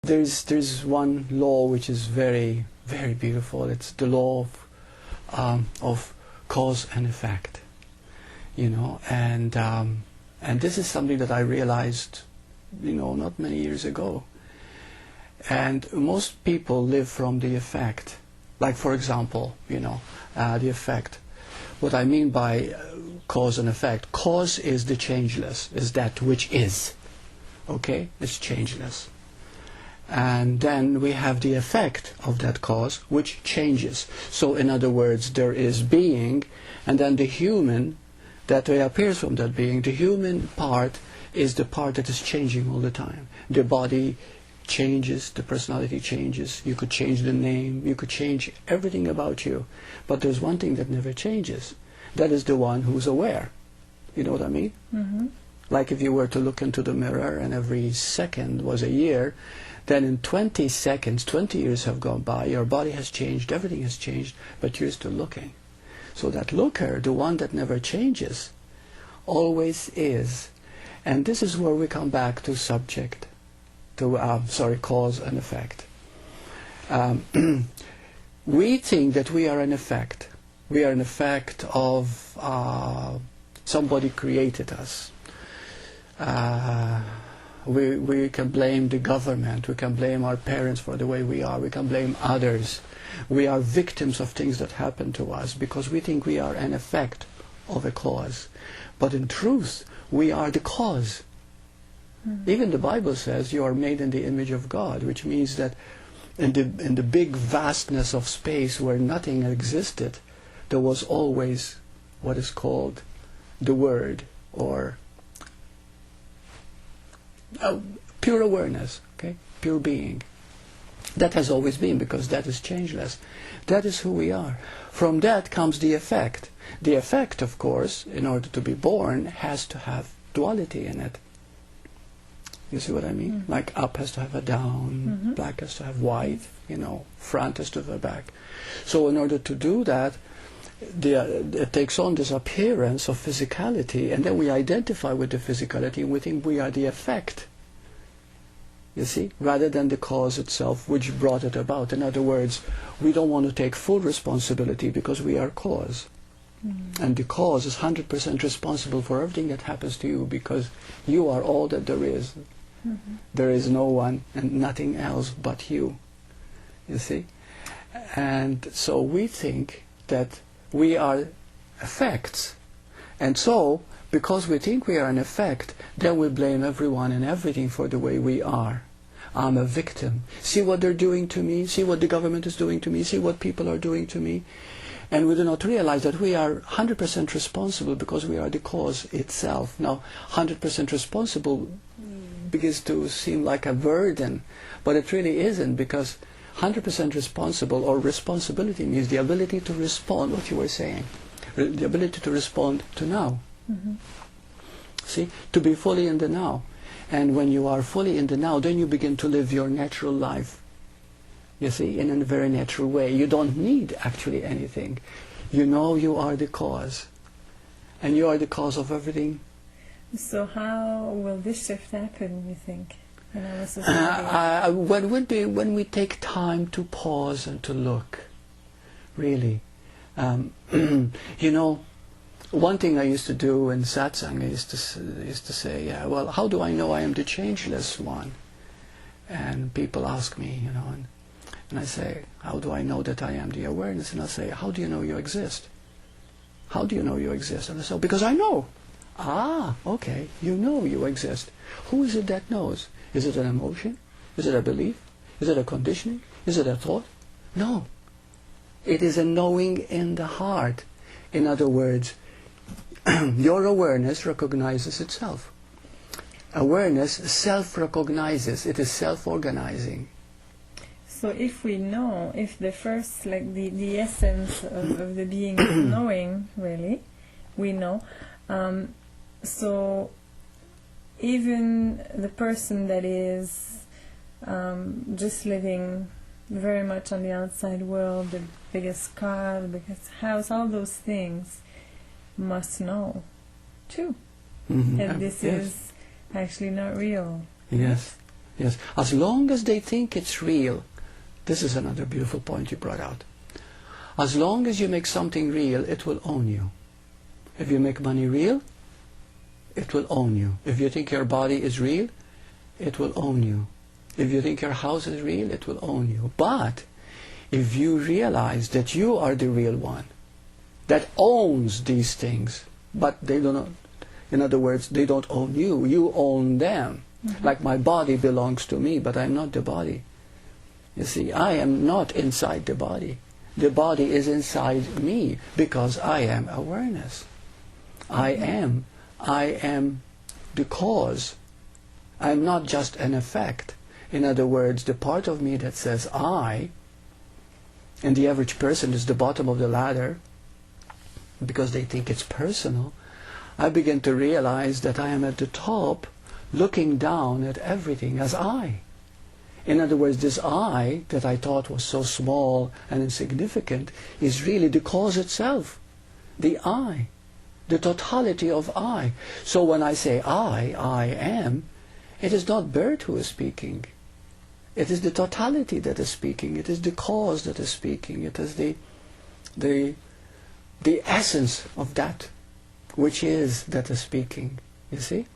There's one law which is very, very beautiful. It's the law of cause and effect, you know, and this is something that I realized, you know, not many years ago. And most people live from the effect. Like, for example, you know, the effect. What I mean by cause and effect, cause is the changeless, is that which is. Okay? It's changeless. And then we have the effect of that cause, which changes. So in other words, there is being, and then the human that appears from that being. The human part is the part that is changing all the time. The body changes, the personality changes, you could change the name, you could change everything about you. But there's one thing that never changes. That is the one who's aware. You know what I mean? Mm-hmm. Like if you were to look into the mirror and every second was a year, then in 20 seconds, 20 years have gone by, your body has changed, everything has changed, but you're still looking. So that looker, the one that never changes, always is. And this is where we come back to subject, to, cause and effect. We think that we are an effect. We are an effect of somebody created us. We can blame the government, we can blame our parents for the way we are, we can blame others. We are victims of things that happen to us because we think we are an effect of a cause. But in truth, we are the cause. Mm-hmm. Even the Bible says you are made in the image of God, which means that in the big vastness of space where nothing existed, there was always what is called the Word, or pure awareness, okay? Pure being. That has always been, because that is changeless. That is who we are. From that comes the effect. The effect, of course, in order to be born, has to have duality in it. You see what I mean? Mm-hmm. Like up has to have a down, mm-hmm. Black has to have white, you know, front has to have a back. So in order to do that, it takes on this appearance of physicality, and then we identify with the physicality and we think we are the effect, you see, rather than the cause itself which brought it about. In other words, we don't want to take full responsibility because we are cause. Mm-hmm. And the cause is 100% responsible for everything that happens to you because you are all that there is. Mm-hmm. There is no one and nothing else but you, you see. And so we think that we are effects. And so, because we think we are an effect, then we blame everyone and everything for the way we are. I'm a victim. See what they're doing to me. See what the government is doing to me. See what people are doing to me. And we do not realize that we are 100% responsible because we are the cause itself. Now, 100% responsible begins to seem like a burden, but it really isn't, because 100% responsible, or responsibility, means the ability to respond, what you were saying, the ability to respond to now. Mm-hmm. See, to be fully in the now. And when you are fully in the now, then you begin to live your natural life. You see, in a very natural way. You don't need actually anything. You know you are the cause. And you are the cause of everything. So how will this shift happen, you think? When we take time to pause and to look, really. You know, one thing I used to do in satsang, I used to say, yeah, well, how do I know I am the changeless one? And people ask me, you know, and I say, how do I know that I am the awareness? And I say, how do you know you exist? How do you know you exist? And I say, because I know. Ah, okay, you know you exist. Who is it that knows? Is it an emotion? Is it a belief? Is it a conditioning? Is it a thought? No. It is a knowing in the heart. In other words, your awareness recognizes itself. Awareness self-recognizes. It is self-organizing. So if we know, if the first, like the essence of the being is knowing, really, we know, so even the person that is just living very much on the outside world, the biggest car, the biggest house, all those things, must know too. Mm-hmm. And this is actually not real. Yes. Yes, as long as they think it's real. This is another beautiful point you brought out. As long as you make something real, it will own you. If you make money real, it will own you. If you think your body is real, it will own you. If you think your house is real, it will own you. But if you realize that you are the real one that owns these things, but they don't, in other words, they don't own you, you own them. Mm-hmm. Like my body belongs to me, but I'm not the body. You see, I am not inside the body. The body is inside me because I am awareness. I am the cause. I'm not just an effect. In other words, the part of me that says I, and the average person is the bottom of the ladder because they think it's personal, I begin to realize that I am at the top looking down at everything as I. In other words, this I that I thought was so small and insignificant is really the cause itself. The I. The totality of I. So when I say I am, it is not Bert who is speaking. It is the totality that is speaking. It is the cause that is speaking. It is the essence of that which is speaking. You see?